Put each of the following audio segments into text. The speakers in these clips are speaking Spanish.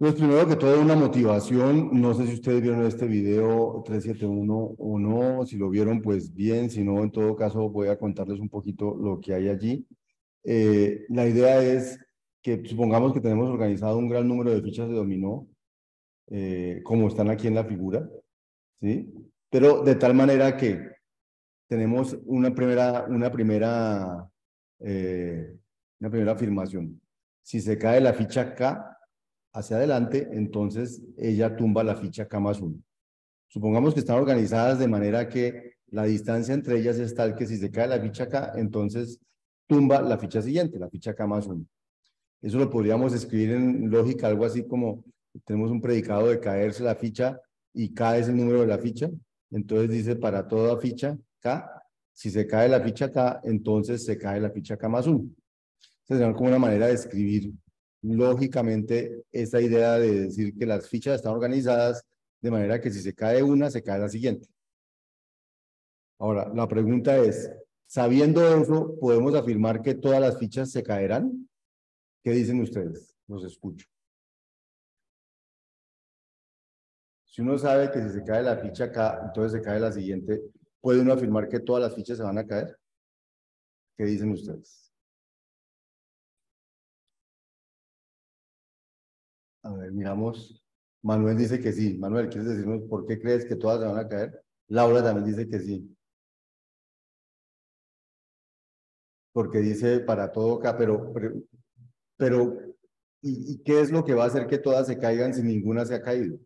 Pues primero que todo, una motivación. No sé si ustedes vieron este video 371 o no. Si lo vieron, pues bien. Si no, en todo caso, voy a contarles un poquito lo que hay allí. La idea es que supongamos que tenemos organizado un gran número de fichas de dominó, como están aquí en la figura, ¿sí? Pero de tal manera que tenemos eh, una primera afirmación. Si se cae la ficha K hacia adelante, entonces ella tumba la ficha K más 1. Supongamos que están organizadas de manera que la distancia entre ellas es tal que si se cae la ficha K, entonces tumba la ficha siguiente, la ficha K más 1. Eso lo podríamos escribir en lógica, algo así como tenemos un predicado de caerse la ficha y K es el número de la ficha. Entonces dice para toda ficha K, si se cae la ficha K, entonces se cae la ficha K más 1. Entonces es como una manera de escribir lógicamente esta idea de decir que las fichas están organizadas de manera que si se cae una, se cae la siguiente. Ahora, la pregunta es, sabiendo eso, ¿podemos afirmar que todas las fichas se caerán? ¿Qué dicen ustedes? Los escucho. Si uno sabe que si se cae la ficha acá, entonces se cae la siguiente, ¿puede uno afirmar que todas las fichas se van a caer? ¿Qué dicen ustedes? A ver, miramos. Manuel dice que sí. Manuel, ¿quieres decirnos por qué crees que todas se van a caer? Laura también dice que sí. Porque dice para todo acá, pero ¿y qué es lo que va a hacer que todas se caigan si ninguna se ha caído?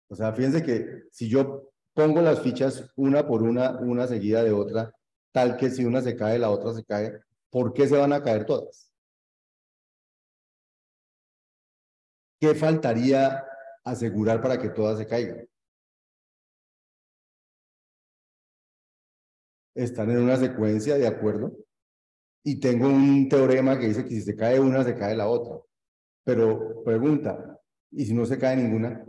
O sea, fíjense que si yo pongo las fichas una por una seguida de otra, tal que si una se cae, la otra se cae, ¿por qué se van a caer todas? ¿Qué faltaría asegurar para que todas se caigan? Están en una secuencia, ¿de acuerdo? Y tengo un teorema que dice que si se cae una, se cae la otra. Pero pregunta, ¿y si no se cae ninguna?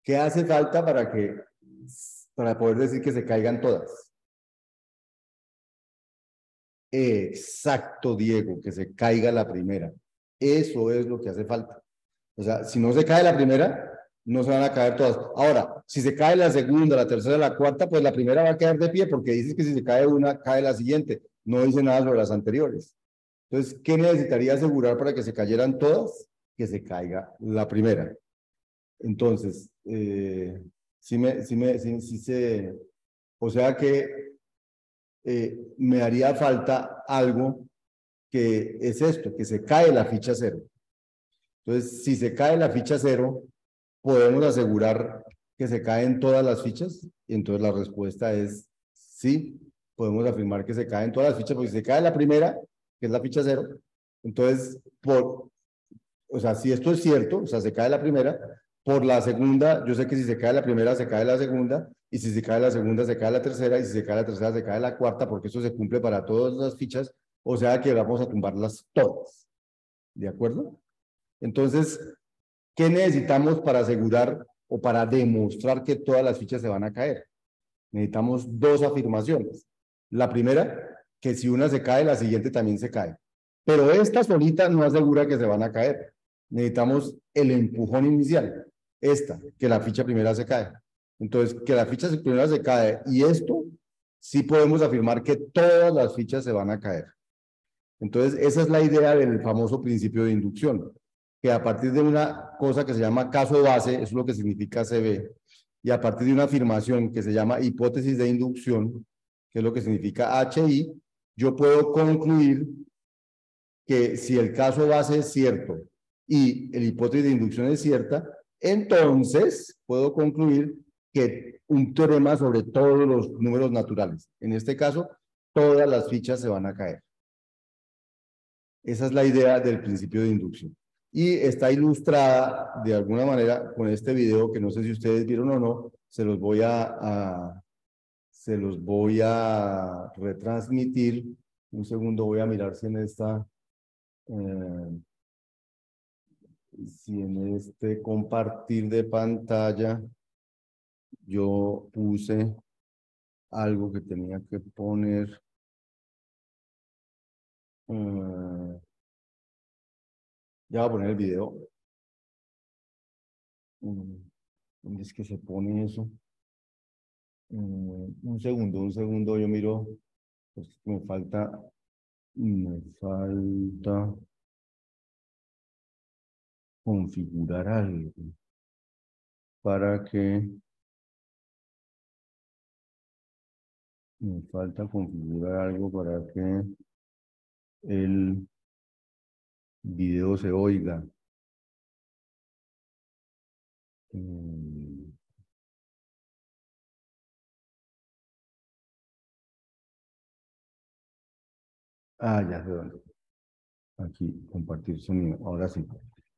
¿Qué hace falta para poder decir que se caigan todas? Exacto, Diego, que se caiga la primera. Eso es lo que hace falta. O sea, si no se cae la primera, no se van a caer todas. Ahora, si se cae la segunda, la tercera, la cuarta, pues la primera va a quedar de pie porque dices que si se cae una, cae la siguiente. No dice nada sobre las anteriores. Entonces, ¿qué necesitaría asegurar para que se cayeran todas? Que se caiga la primera. Entonces, sí se, o sea que me haría falta algo que es esto, que se cae la ficha cero. Entonces, si se cae la ficha cero, podemos asegurar que se caen todas las fichas. Y entonces la respuesta es sí, podemos afirmar que se caen todas las fichas, porque si se cae la primera, que es la ficha cero, entonces, o sea, si esto es cierto, o sea, se cae la primera, por la segunda, yo sé que si se cae la primera, se cae la segunda, y si se cae la segunda, se cae la tercera, y si se cae la tercera, se cae la cuarta, porque eso se cumple para todas las fichas, o sea que vamos a tumbarlas todas. ¿De acuerdo? Entonces, ¿qué necesitamos para asegurar o para demostrar que todas las fichas se van a caer? Necesitamos dos afirmaciones. La primera, que si una se cae, la siguiente también se cae. Pero esta solita no asegura que se van a caer. Necesitamos el empujón inicial. Esta, que la ficha primera se cae. Entonces, que la ficha primera se cae y esto, sí podemos afirmar que todas las fichas se van a caer. Entonces, esa es la idea del famoso principio de inducción, que a partir de una cosa que se llama caso base, eso es lo que significa CB, y a partir de una afirmación que se llama hipótesis de inducción, que es lo que significa HI, yo puedo concluir que si el caso base es cierto y el hipótesis de inducción es cierta, entonces puedo concluir que un teorema sobre todos los números naturales, en este caso, todas las fichas se van a caer. Esa es la idea del principio de inducción. Y está ilustrada de alguna manera con este video que no sé si ustedes vieron o no, se los voy a retransmitir. Un segundo, voy a mirar eh, si en este compartir de pantalla yo puse algo que tenía que poner. Ya voy a poner el video. ¿Dónde es que se pone eso? Un segundo, yo miro. Pues me falta configurar algo para que me falta configurar algo para que el video se oiga. Ya sé dónde. Aquí, compartir sonido. Ahora sí.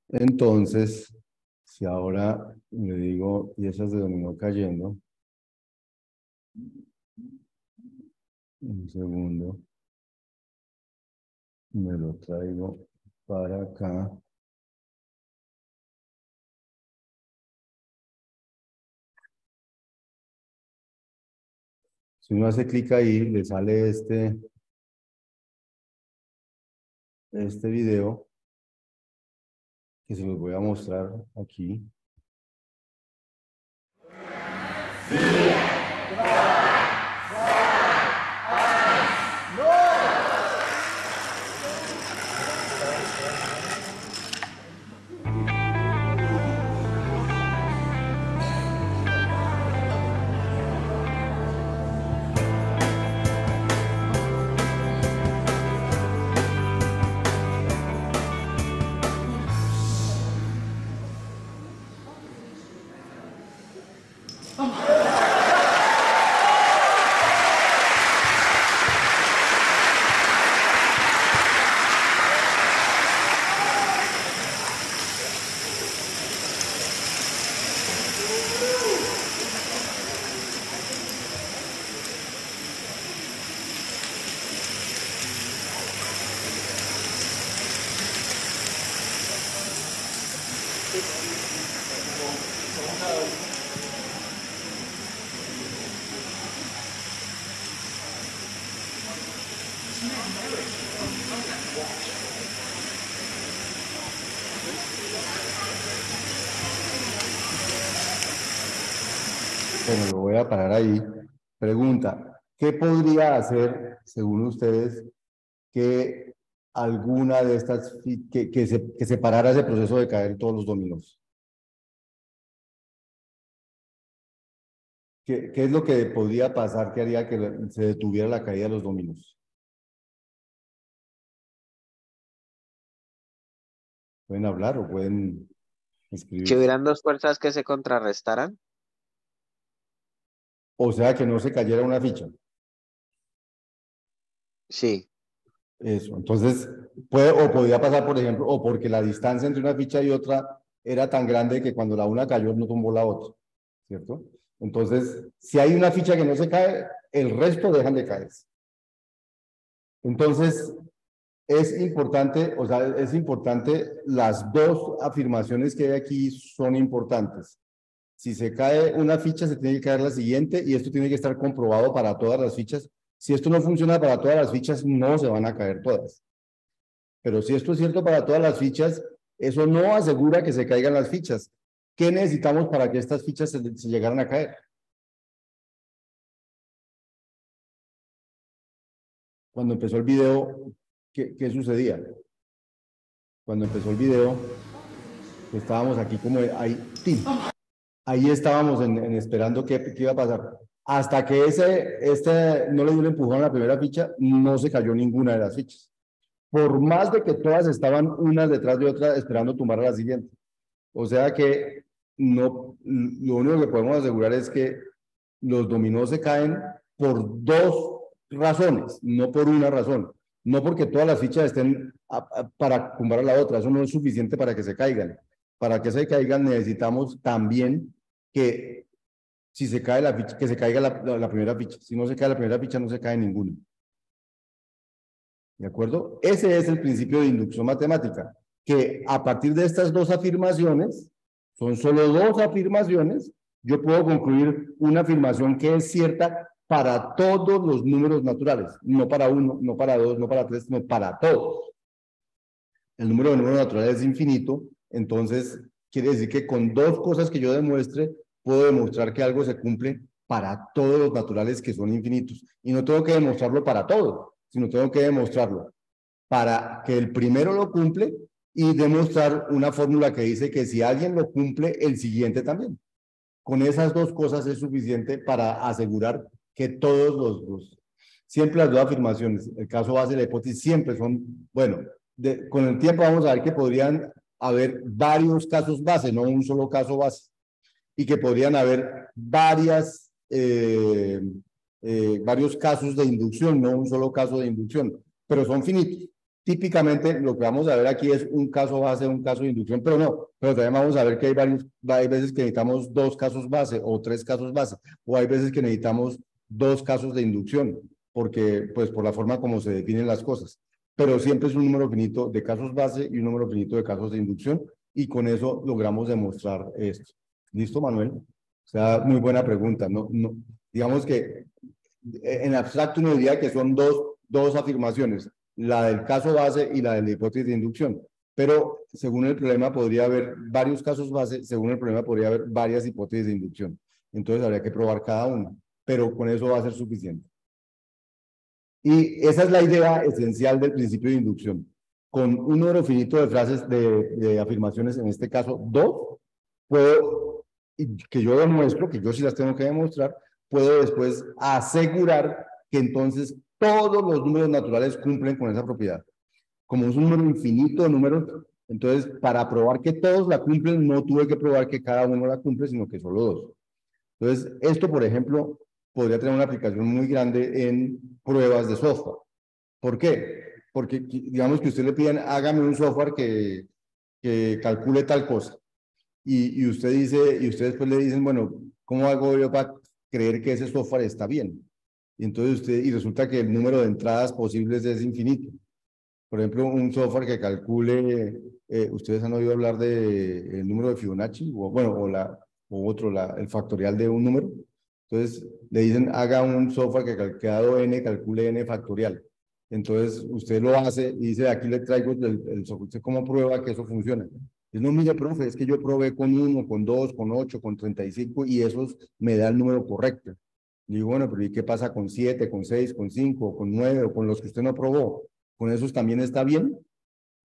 Entonces, si ahora le digo piezas de dominó cayendo, un segundo, me lo traigo para acá. Si uno hace clic ahí, le sale este video que se los voy a mostrar aquí. Bueno, lo voy a parar ahí. Pregunta, ¿qué podría hacer, según ustedes, que alguna de estas, que se parara ese proceso de caer todos los dominos? ¿Qué es lo que podría pasar que haría que se detuviera la caída de los dominos? ¿Pueden hablar o pueden Que escribir? hubieran dos fuerzas que se contrarrestaran. O sea, que no se cayera una ficha. Sí, Eso. Entonces, podría pasar, por ejemplo, o porque la distancia entre una ficha y otra era tan grande que cuando la una cayó no tumbó la otra, ¿cierto? Entonces, si hay una ficha que no se cae, el resto dejan de caer. Entonces, es importante, o sea, es importante, las dos afirmaciones que hay aquí son importantes. Si se cae una ficha, se tiene que caer la siguiente y esto tiene que estar comprobado para todas las fichas. Si esto no funciona para todas las fichas, no se van a caer todas. Pero si esto es cierto para todas las fichas, eso no asegura que se caigan las fichas. ¿Qué necesitamos para que estas fichas se llegaran a caer? Cuando empezó el video, ¿qué sucedía? Cuando empezó el video, estábamos aquí como ahí, ¡tim! Ahí estábamos esperando qué iba a pasar. Hasta que no le dio el empujón a la primera ficha, no se cayó ninguna de las fichas. Por más de que todas estaban unas detrás de otras esperando tumbar a la siguiente. O sea que no, lo único que podemos asegurar es que los dominós se caen por dos razones, no por una razón. No porque todas las fichas estén para tumbar a la otra, eso no es suficiente para que se caigan. Para que se caigan necesitamos también que si se cae la ficha, que se caiga la primera ficha. Si no se cae la primera ficha, no se cae ninguna. ¿De acuerdo? Ese es el principio de inducción matemática, que a partir de estas dos afirmaciones, son solo dos afirmaciones, yo puedo concluir una afirmación que es cierta para todos los números naturales, no para uno, no para dos, no para tres, sino para todos. El número de números naturales es infinito, entonces quiere decir que con dos cosas que yo demuestre, puedo demostrar que algo se cumple para todos los naturales que son infinitos. Y no tengo que demostrarlo para todos, sino tengo que demostrarlo para que el primero lo cumple y demostrar una fórmula que dice que si alguien lo cumple, el siguiente también. Con esas dos cosas es suficiente para asegurar que todos siempre las dos afirmaciones, el caso base y la hipótesis, siempre son, bueno, con el tiempo vamos a ver que podrían haber varios casos base, no un solo caso base, y que podrían haber varios casos de inducción, no un solo caso de inducción, pero son finitos. Típicamente lo que vamos a ver aquí es un caso base, un caso de inducción, pero también vamos a ver que hay veces que necesitamos dos casos base o tres casos base, o hay veces que necesitamos dos casos de inducción, porque pues por la forma como se definen las cosas. Pero siempre es un número finito de casos base y un número finito de casos de inducción, y con eso logramos demostrar esto. ¿Listo, Manuel? O sea, muy buena pregunta. Digamos que en abstracto uno diría que son dos afirmaciones, la del caso base y la de la hipótesis de inducción. Pero según el problema podría haber varios casos base, según el problema podría haber varias hipótesis de inducción. Entonces habría que probar cada una, pero con eso va a ser suficiente. Y esa es la idea esencial del principio de inducción. Con un número finito de frases, de afirmaciones, en este caso dos, puedo, que yo demuestro, que yo sí las tengo que demostrar, puedo después asegurar que entonces todos los números naturales cumplen con esa propiedad. Como es un número infinito de números, entonces para probar que todos la cumplen, no tuve que probar que cada uno la cumple, sino que solo dos. Entonces, esto, por ejemplo, podría tener una aplicación muy grande en pruebas de software. ¿Por qué? Porque digamos que usted le piden, hágame un software que calcule tal cosa. Y usted dice, y ustedes después le dicen, bueno, ¿cómo hago yo para creer que ese software está bien? Y entonces y resulta que el número de entradas posibles es infinito. Por ejemplo, un software que calcule, ustedes han oído hablar de el número de Fibonacci, o bueno, el factorial de un número. Entonces, le dicen, haga un software que dado n, calcule n factorial. Entonces, usted lo hace y dice, aquí le traigo el software. ¿Usted cómo prueba que eso funciona? Dice, no, mire, profe, es que yo probé con 1, con 2, con 8, con 35 y esos me da el número correcto. Y digo, bueno, pero ¿y qué pasa con 7, con 6, con 5, con 9 o con los que usted no probó? ¿Con esos también está bien?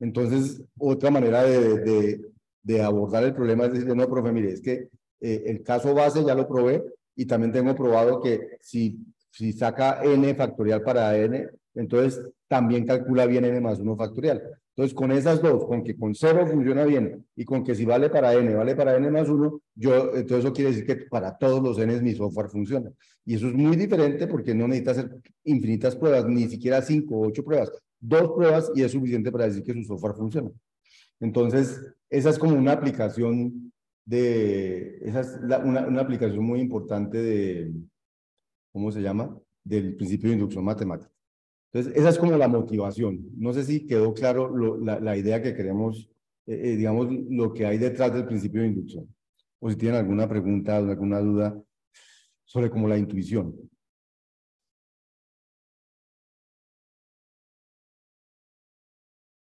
Entonces, otra manera de abordar el problema es decir, no, profe, mire, es que el caso base ya lo probé y también tengo probado que si saca n factorial para n, entonces también calcula bien n más 1 factorial. Entonces, con esas dos, con que con 0 funciona bien y con que si vale para n más 1, entonces eso quiere decir que para todos los n mi software funciona. Y eso es muy diferente porque no necesita hacer infinitas pruebas, ni siquiera 5 o 8 pruebas. Dos pruebas y es suficiente para decir que su software funciona. Entonces, esa es como una aplicación esa es una aplicación muy importante ¿cómo se llama? Del principio de inducción matemática. Entonces, esa es como la motivación. No sé si quedó claro la idea que queremos, digamos, lo que hay detrás del principio de inducción. O si tienen alguna pregunta o alguna duda sobre como la intuición.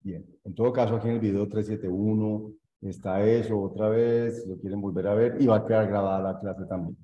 Bien, en todo caso aquí en el video 371 está eso otra vez, si lo quieren volver a ver y va a quedar grabada la clase también.